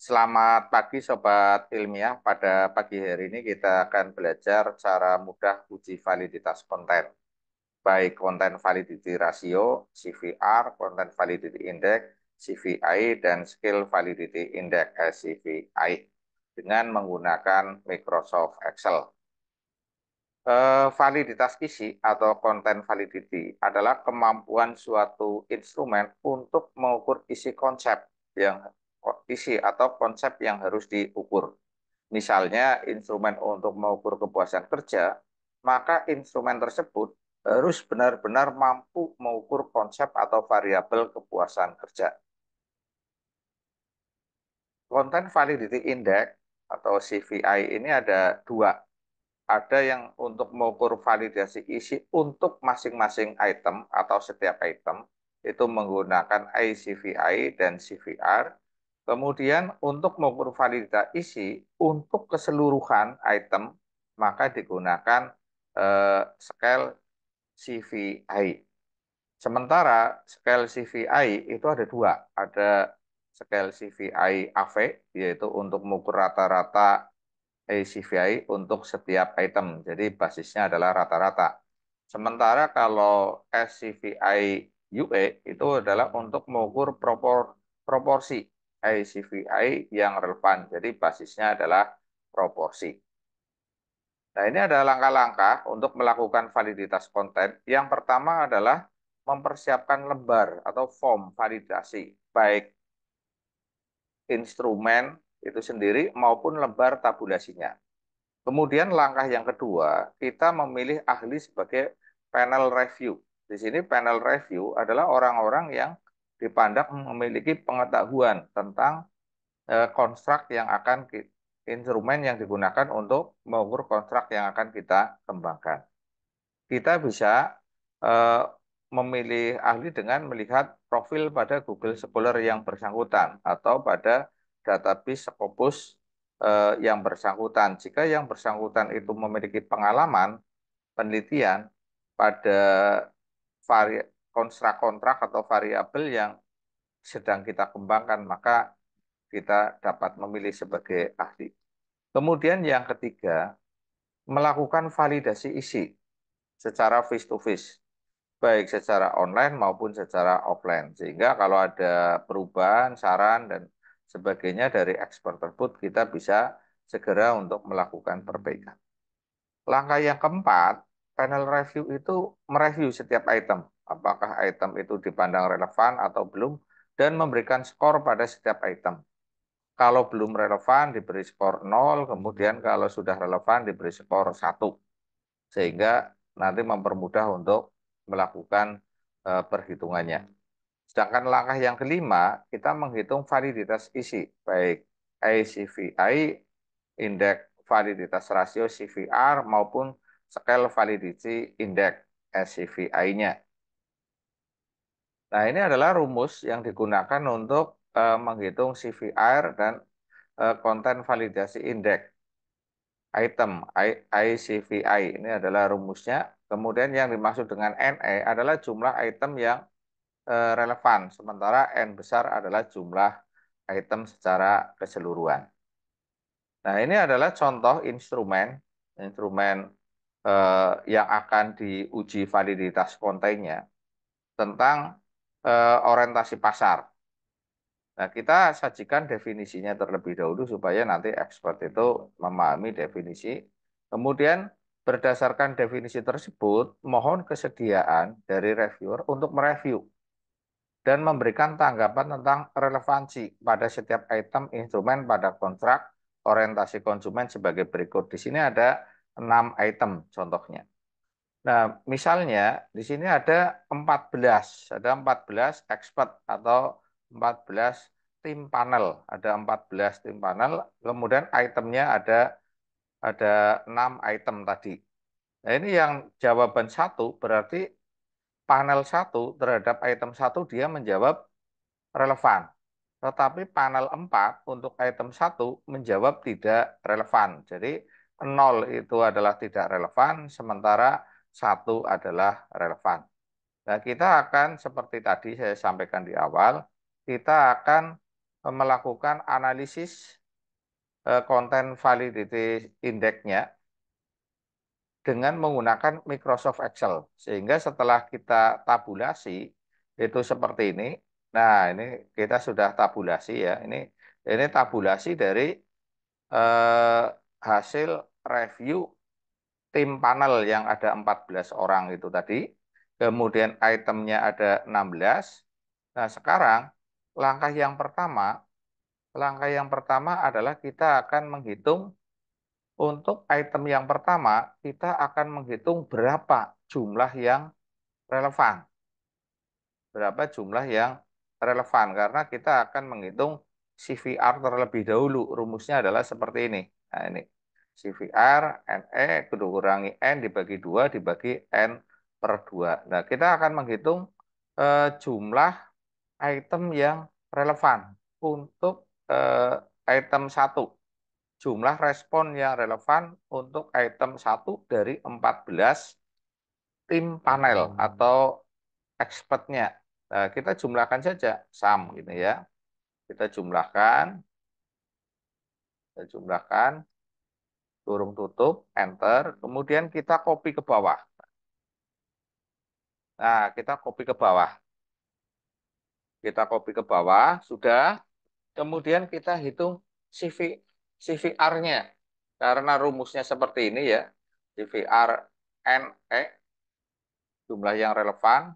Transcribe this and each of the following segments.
Selamat pagi Sobat Ilmiah. Pada pagi hari ini kita akan belajar cara mudah uji validitas konten. Baik konten validity ratio, CVR, konten validity index, CVI, dan skill validity index, SCVI, dengan menggunakan Microsoft Excel. Validitas isi atau konten validity adalah kemampuan suatu instrumen untuk mengukur isi atau konsep yang harus diukur. Misalnya instrumen untuk mengukur kepuasan kerja, maka instrumen tersebut harus benar-benar mampu mengukur konsep atau variabel kepuasan kerja. Content Validity Index atau CVI ini ada dua. Ada yang untuk mengukur validasi isi untuk masing-masing item atau setiap item, itu menggunakan ICVI dan CVR. Kemudian untuk mengukur validasi isi untuk keseluruhan item, maka digunakan scale CVI. Sementara scale CVI itu ada dua. Ada scale CVI AV, yaitu untuk mengukur rata-rata ACVI untuk setiap item. Jadi basisnya adalah rata-rata. Sementara kalau SCVI UE itu adalah untuk mengukur proporsi ACVI yang relevan. Jadi basisnya adalah proporsi. Nah, ini ada langkah-langkah untuk melakukan validitas konten. Yang pertama adalah mempersiapkan lembar atau form validasi, baik instrumen itu sendiri maupun lembar tabulasinya. Kemudian langkah yang kedua, kita memilih ahli sebagai panel review. Di sini panel review adalah orang-orang yang dipandang memiliki pengetahuan tentang konstruk yang akan instrumen yang digunakan untuk mengukur konstruk yang akan kita kembangkan. Kita bisa eh, memilih ahli dengan melihat profil pada Google Scholar yang bersangkutan atau pada database Scopus yang bersangkutan. Jika yang bersangkutan itu memiliki pengalaman penelitian pada konstruk kontrak atau variabel yang sedang kita kembangkan, maka kita dapat memilih sebagai ahli. Kemudian yang ketiga, melakukan validasi isi secara face to face, baik secara online maupun secara offline. Sehingga kalau ada perubahan, saran, dan sebagainya dari ekspert tersebut, kita bisa segera untuk melakukan perbaikan. Langkah yang keempat, panel review itu mereview setiap item. Apakah item itu dipandang relevan atau belum, dan memberikan skor pada setiap item. Kalau belum relevan diberi skor 0, kemudian kalau sudah relevan diberi skor 1. Sehingga nanti mempermudah untuk melakukan perhitungannya. Sedangkan langkah yang kelima, kita menghitung validitas isi, baik ICVI, indeks validitas rasio CVR, maupun scale validity index SCVI-nya. Nah, ini adalah rumus yang digunakan untuk menghitung CVR dan konten validasi indeks item ICVI. Ini adalah rumusnya. Kemudian yang dimaksud dengan NE adalah jumlah item yang relevan, sementara N besar adalah jumlah item secara keseluruhan. Nah, ini adalah contoh instrumen yang akan diuji validitas kontennya tentang orientasi pasar. Nah, kita sajikan definisinya terlebih dahulu supaya nanti expert itu memahami definisi. Kemudian berdasarkan definisi tersebut, mohon kesediaan dari reviewer untuk mereview dan memberikan tanggapan tentang relevansi pada setiap item instrumen pada kontrak orientasi konsumen sebagai berikut. Di sini ada 6 item contohnya. Nah, misalnya di sini ada 14 expert atau 14 tim panel, ada 14 tim panel, kemudian itemnya ada 6 item tadi. Nah, ini yang jawaban satu berarti panel satu terhadap item satu dia menjawab relevan. Tetapi panel 4 untuk item satu menjawab tidak relevan. Jadi 0 itu adalah tidak relevan, sementara 1 adalah relevan. Nah, kita akan seperti tadi saya sampaikan di awal, kita akan melakukan analisis konten validity index-nya dengan menggunakan Microsoft Excel. Sehingga setelah kita tabulasi itu seperti ini. Nah, ini kita sudah tabulasi ya. Ini tabulasi dari eh, hasil review tim panel yang ada 14 orang itu tadi. Kemudian itemnya ada 16. Nah, sekarang langkah yang pertama adalah kita akan menghitung untuk item yang pertama, kita akan menghitung berapa jumlah yang relevan. Berapa jumlah yang relevan, karena kita akan menghitung CVR terlebih dahulu. Rumusnya adalah seperti ini. Nah, ini CVR, NE, kurangi N dibagi 2, dibagi N per 2. Nah, kita akan menghitung jumlah item yang relevan untuk item 1. Jumlah respon yang relevan untuk item 1 dari 14 tim panel atau expertnya. Nah, kita jumlahkan saja sum gitu ya. Kita jumlahkan, kurung tutup, enter. Kemudian kita copy ke bawah. Nah, kita copy ke bawah. Kita copy ke bawah, sudah. Kemudian kita hitung CVR-nya. Karena rumusnya seperti ini ya. CVR NE, jumlah yang relevan.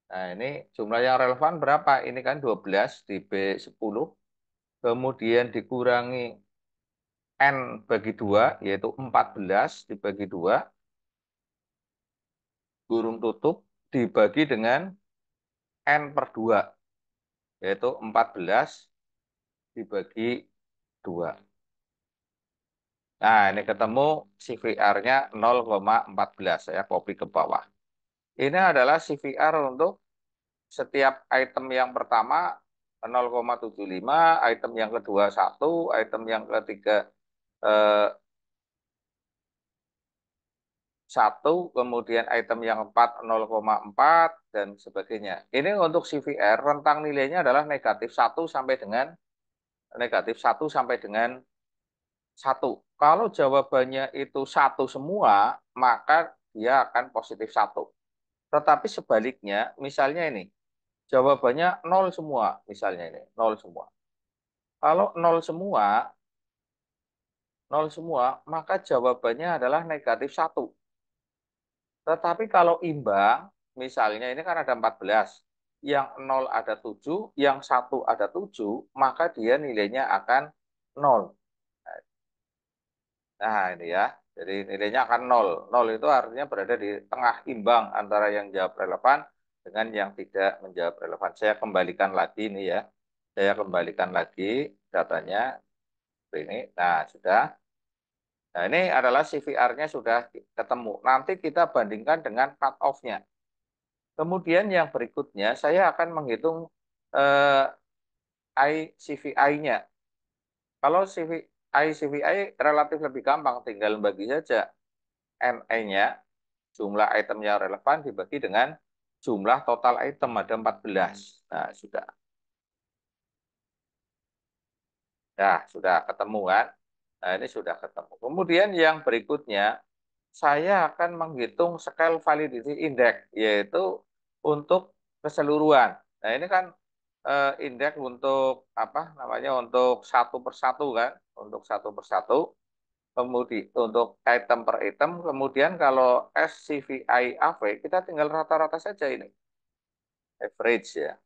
Nah, ini jumlah yang relevan berapa? Ini kan 12 di B10. Kemudian dikurangi N bagi 2, yaitu 14 dibagi 2. Kurung tutup dibagi dengan N per 2, yaitu 14 dibagi 2. Nah, ini ketemu CVR-nya 0,14. Saya copy ke bawah. Ini adalah CVR untuk setiap item yang pertama 0,75, item yang kedua 1, item yang ketiga 1, kemudian item yang 4 0,4 dan sebagainya. Ini untuk CVR rentang nilainya adalah negatif 1 sampai dengan 1. Kalau jawabannya itu 1 semua, maka dia akan positif 1. Tetapi sebaliknya, misalnya ini, jawabannya 0 semua, misalnya ini, 0 semua. Kalau 0 semua, maka jawabannya adalah negatif 1. Tetapi kalau imbang, misalnya ini kan ada 14, yang 0 ada 7, yang 1 ada 7, maka dia nilainya akan 0. Nah, ini ya. Jadi nilainya akan 0. 0 itu artinya berada di tengah imbang antara yang jawab relevan dengan yang tidak menjawab relevan. Saya kembalikan lagi ini ya. Saya kembalikan lagi datanya. Ini. Nah, sudah. Nah, ini adalah CVR-nya sudah ketemu. Nanti kita bandingkan dengan cut-off-nya. Kemudian yang berikutnya, saya akan menghitung ICVI-nya. Kalau ICVI relatif lebih gampang, tinggal bagi saja NE-nya, jumlah item yang relevan dibagi dengan jumlah total item, ada 14. Nah, sudah. Nah, sudah ketemu kan? Nah, ini sudah ketemu. Kemudian yang berikutnya, saya akan menghitung scale validity index, yaitu untuk keseluruhan. Nah, ini kan indeks untuk apa namanya, untuk satu persatu kan, untuk satu persatu. Kemudian untuk item per item, kemudian kalau SCVI AV kita tinggal rata-rata saja ini, average ya.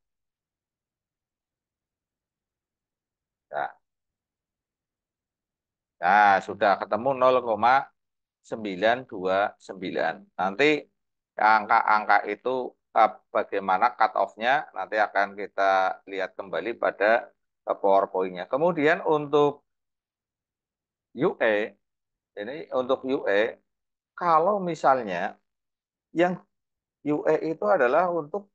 Nah, sudah ketemu 0,929. Nanti angka-angka itu bagaimana cut off-nya nanti akan kita lihat kembali pada PowerPoint-nya. Kemudian untuk UE, ini untuk UE, kalau misalnya yang UE itu adalah untuk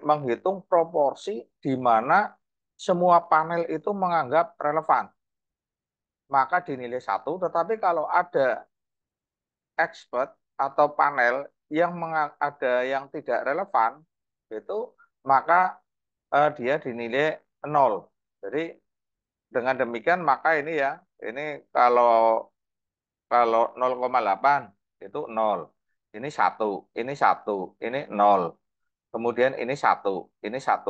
menghitung proporsi di mana semua panel itu menganggap relevan, maka dinilai 1. Tetapi kalau ada expert atau panel yang ada yang tidak relevan, itu maka dia dinilai nol. Jadi dengan demikian maka ini ya, ini kalau kalau 0,8 itu nol. Ini satu, ini satu, ini nol. Kemudian ini satu.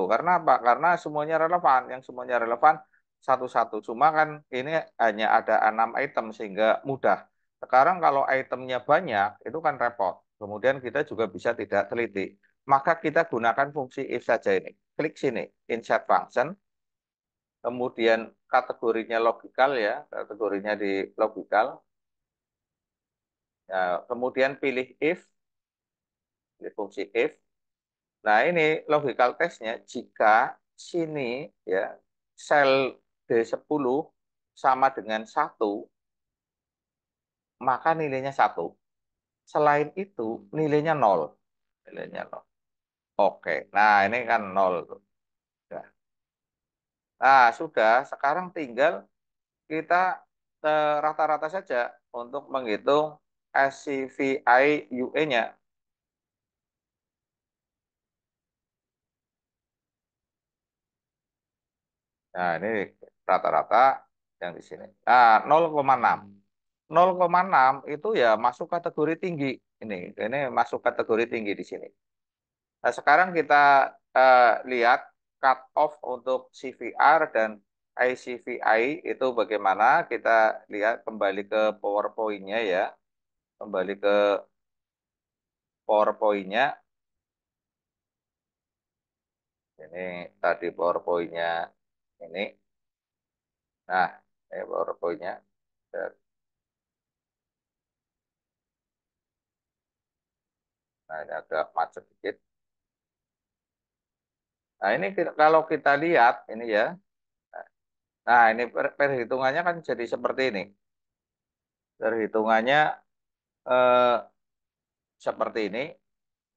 Karena apa? Karena semuanya relevan. Yang semuanya relevan satu-satu. Cuma kan ini hanya ada 6 item sehingga mudah. Sekarang kalau itemnya banyak, itu kan repot. Kemudian kita juga bisa tidak teliti. Maka kita gunakan fungsi if saja ini. Klik sini, insert function. Kemudian kategorinya logikal ya, kategorinya di logikal. Ya, kemudian pilih if, pilih fungsi if. Nah, ini logical testnya jika sini ya sel D10 sama dengan satu, maka nilainya satu. Selain itu nilainya nol. Nilainya nol. Oke, nah ini kan nol tuh. Ya. Nah, sudah. Sekarang tinggal kita rata-rata saja untuk menghitung SCVI UE-nya. Nah, ini rata-rata yang di sini. Nah, 0,6. 0,6 itu ya masuk kategori tinggi. Ini masuk kategori tinggi di sini. Nah, sekarang kita lihat cut off untuk CVR dan ICVI itu bagaimana. Kita lihat kembali ke PowerPoint-nya ya. Kembali ke PowerPoint-nya. Ini tadi PowerPoint-nya ini. Nah, ini PowerPoint-nya. Nah, ini agak macet sedikit. Nah, ini kalau kita lihat ini ya. Nah, ini perhitungannya kan jadi seperti ini. Perhitungannya eh, seperti ini.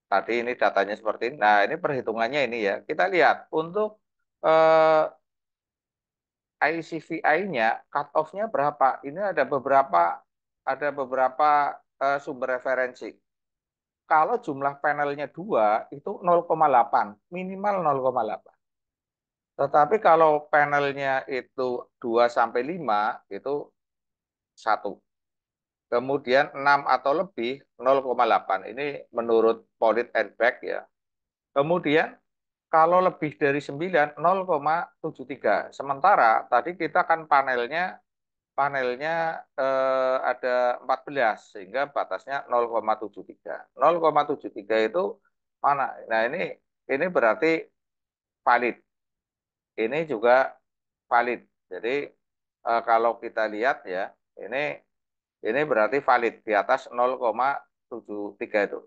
Tadi ini datanya seperti ini. Nah, ini perhitungannya ini ya. Kita lihat untuk ICVI-nya cut off-nya berapa? Ini ada beberapa sumber referensi. Kalau jumlah panelnya 2 itu 0,8, minimal 0,8. Tetapi kalau panelnya itu 2 sampai 5 itu satu. Kemudian 6 atau lebih 0,8. Ini menurut Polit and Beck ya. Kemudian kalau lebih dari 9 0,73. Sementara tadi kita kan panelnya ada 14 sehingga batasnya 0,73. 0,73 itu mana? Nah, ini berarti valid. Ini juga valid. Jadi kalau kita lihat ya, ini ini berarti valid di atas 0,73 itu.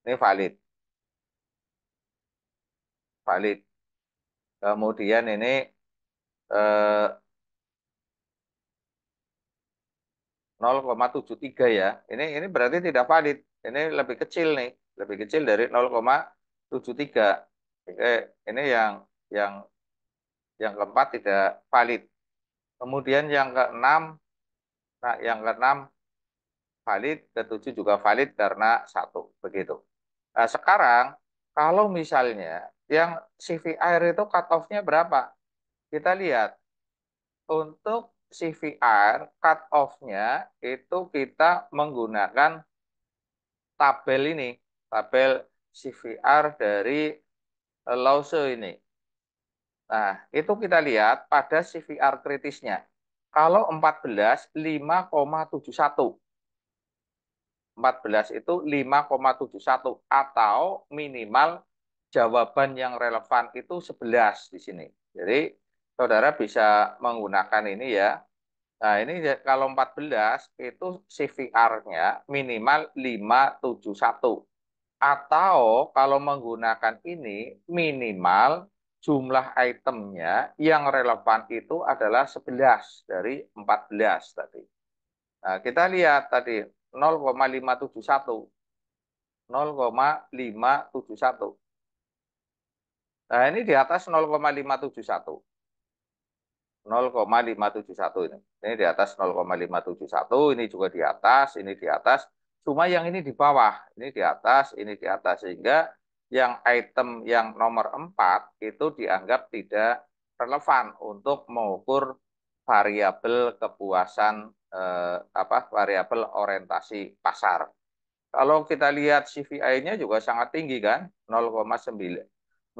Ini valid, valid. Kemudian ini eh, 0,73 ya. Ini berarti tidak valid. Ini lebih kecil nih, lebih kecil dari 0,73. Oke, ini yang yang keempat tidak valid. Kemudian yang keenam, nah yang keenam valid, ketujuh juga valid karena satu, begitu. Nah, sekarang kalau misalnya yang CVR itu cut off-nya berapa? Kita lihat untuk CVR cut off-nya itu kita menggunakan tabel ini, tabel CVR dari Lause ini. Nah, itu kita lihat pada CVR kritisnya. Kalau 14, 5,71. 14 itu 5,71 atau minimal jawaban yang relevan itu 11 di sini. Jadi, saudara bisa menggunakan ini ya. Nah, ini kalau 14 itu CVR-nya minimal 571. Atau kalau menggunakan ini minimal jumlah itemnya yang relevan itu adalah 11 dari 14 tadi. Nah, kita lihat tadi 0,571. 0,571. Nah, ini di atas 0,571. 0,571 ini. Ini di atas 0,571, ini juga di atas, ini di atas. Cuma yang ini di bawah, ini di atas, ini di atas. Sehingga yang item yang nomor 4 itu dianggap tidak relevan untuk mengukur variabel kepuasan variabel orientasi pasar. Kalau kita lihat CVI-nya juga sangat tinggi kan, 0,929.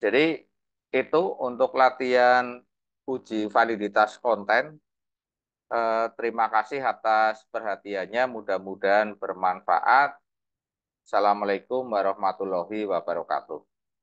Jadi itu untuk latihan uji validitas konten. Terima kasih atas perhatiannya, mudah-mudahan bermanfaat. Assalamualaikum warahmatullahi wabarakatuh.